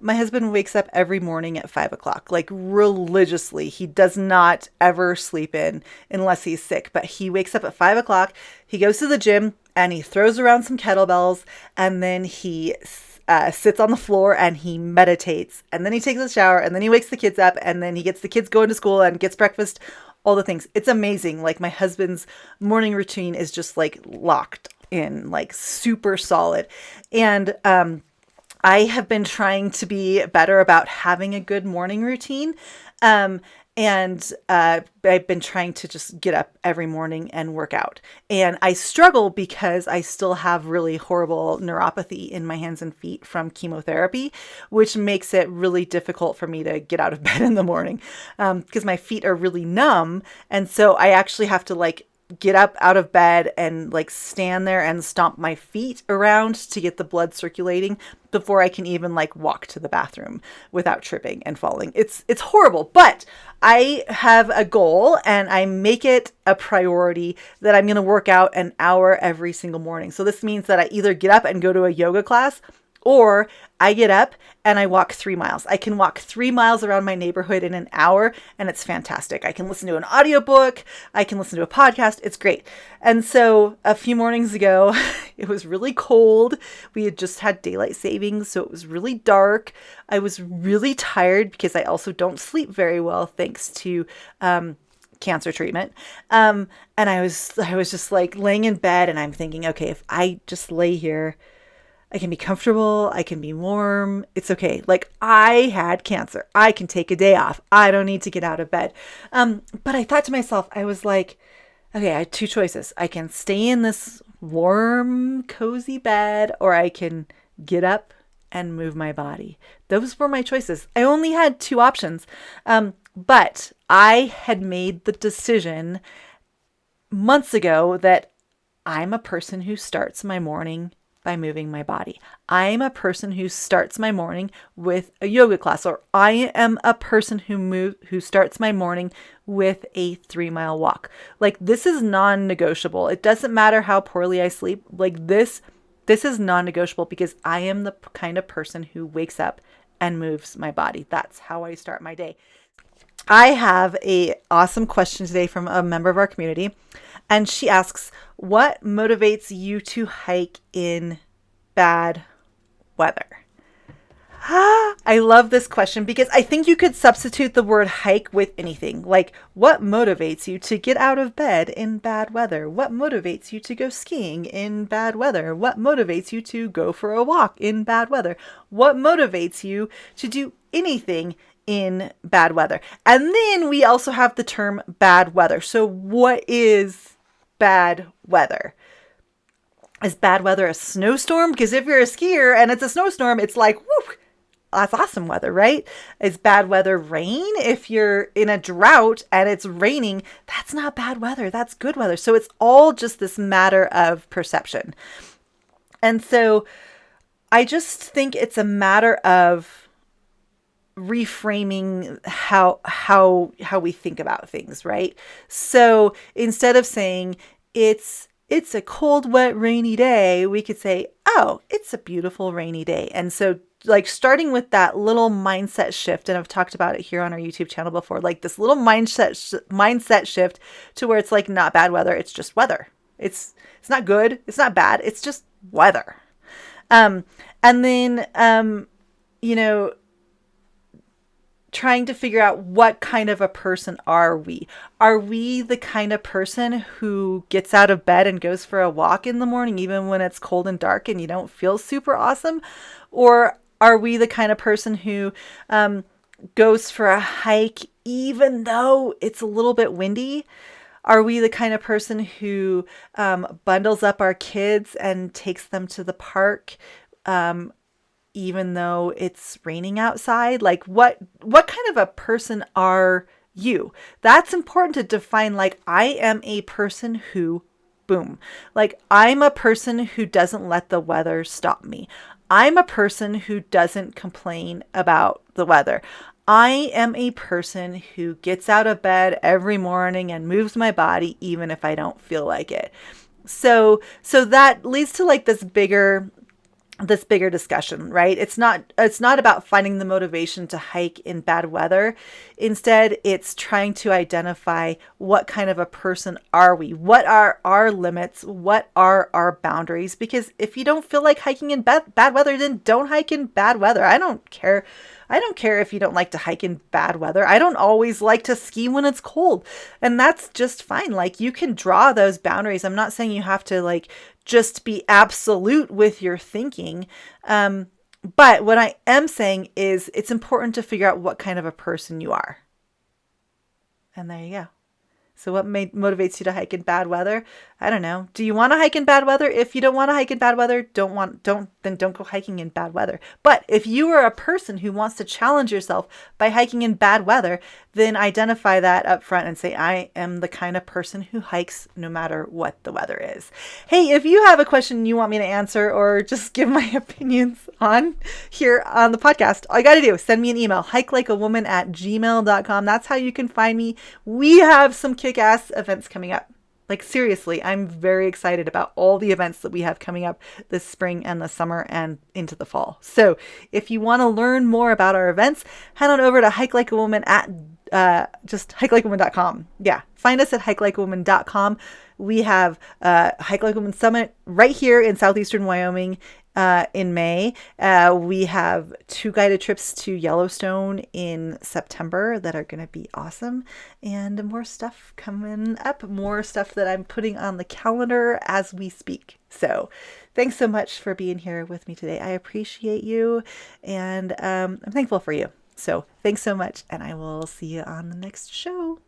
My husband wakes up every morning at 5 o'clock, like religiously. He does not ever sleep in unless he's sick, but he wakes up at 5 o'clock. He goes to the gym and he throws around some kettlebells, and then he sits on the floor and he meditates, and then he takes a shower, and then he wakes the kids up, and then he gets the kids going to school and gets breakfast, all the things. It's amazing. Like my husband's morning routine is just like locked in, like super solid. And I have been trying to be better about having a good morning routine. Um, and I've been trying to just get up every morning and work out. And I struggle because I still have really horrible neuropathy in my hands and feet from chemotherapy, which makes it really difficult for me to get out of bed in the morning because my feet are really numb. And so I actually have to like get up out of bed and like stand there and stomp my feet around to get the blood circulating before I can even like walk to the bathroom without tripping and falling. It's horrible, but I have a goal and I make it a priority that I'm going to work out an hour every single morning. So this means that I either get up and go to a yoga class, or I get up and I walk 3 miles. I can walk 3 miles around my neighborhood in an hour, and it's fantastic. I can listen to an audiobook. I can listen to a podcast. It's great. And so a few mornings ago, it was really cold. We had just had daylight savings, so it was really dark. I was really tired because I also don't sleep very well thanks to cancer treatment. And I was just like laying in bed, and I'm thinking, okay, if I just lay here, I can be comfortable. I can be warm. It's okay. Like I had cancer. I can take a day off. I don't need to get out of bed. But I thought to myself, I was like, okay, I had two choices. I can stay in this warm, cozy bed, or I can get up and move my body. Those were my choices. I only had two options. But I had made the decision months ago that I'm a person who starts my morning by moving my body. I'm a person who starts my morning with a yoga class, or I am a person who starts my morning with a 3 mile walk. Like this is non-negotiable. It doesn't matter how poorly I sleep. Like this is non-negotiable because I am the kind of person who wakes up and moves my body. That's how I start my day. I have a awesome question today from a member of our community. And she asks, what motivates you to hike in bad weather? I love this question because I think you could substitute the word hike with anything. Like, what motivates you to get out of bed in bad weather? What motivates you to go skiing in bad weather? What motivates you to go for a walk in bad weather? What motivates you to do anything in bad weather? And then we also have the term bad weather. So what is bad weather? Is bad weather a snowstorm? Because if you're a skier and it's a snowstorm, it's like, whoo, that's awesome weather, right? Is bad weather rain? If you're in a drought and it's raining, that's not bad weather. That's good weather. So it's all just this matter of perception. And so I just think it's a matter of reframing how we think about things, right? So instead of saying it's a cold, wet, rainy day, we could say, oh, it's a beautiful rainy day. And so like starting with that little mindset shift, and I've talked about it here on our YouTube channel before, like this little mindset shift to where it's like not bad weather, it's just weather. It's not good, it's not bad, it's just weather. And then you know, trying to figure out what kind of a person are we? Are we the kind of person who gets out of bed and goes for a walk in the morning, even when it's cold and dark and you don't feel super awesome? Or are we the kind of person who goes for a hike even though it's a little bit windy? Are we the kind of person who bundles up our kids and takes them to the park even though it's raining outside? Like what kind of a person are you? That's important to define. Like I am a person who, boom, like I'm a person who doesn't let the weather stop me. I'm a person who doesn't complain about the weather. I am a person who gets out of bed every morning and moves my body even if I don't feel like it. So that leads to like this bigger this bigger discussion, right? It's not about finding the motivation to hike in bad weather. Instead, it's trying to identify what kind of a person are we? What are our limits? What are our boundaries? Because if you don't feel like hiking in bad weather, then don't hike in bad weather. I don't care. I don't care if you don't like to hike in bad weather. I don't always like to ski when it's cold. And that's just fine. Like, you can draw those boundaries. I'm not saying you have to like just be absolute with your thinking. But what I am saying is it's important to figure out what kind of a person you are. And there you go. So what motivates you to hike in bad weather? I don't know. Do you want to hike in bad weather? If you don't want to hike in bad weather, don't go hiking in bad weather. But if you are a person who wants to challenge yourself by hiking in bad weather, then identify that up front and say, I am the kind of person who hikes no matter what the weather is. Hey, if you have a question you want me to answer or just give my opinions on here on the podcast, all you got to do is send me an email, hikelikeawoman@gmail.com. That's how you can find me. We have some kick-ass events coming up. Like, seriously, I'm very excited about all the events that we have coming up this spring and the summer and into the fall. So if you want to learn more about our events, head on over to hikelikeawoman at just hikelikeawoman.com. Yeah, find us at hikelikeawoman.com. We have Hike Like a Woman Summit right here in southeastern Wyoming in May. We have 2 guided trips to Yellowstone in September that are going to be awesome, and more stuff coming up, more stuff that I'm putting on the calendar as we speak. So thanks so much for being here with me today. I appreciate you, and I'm thankful for you. So thanks so much, and I will see you on the next show.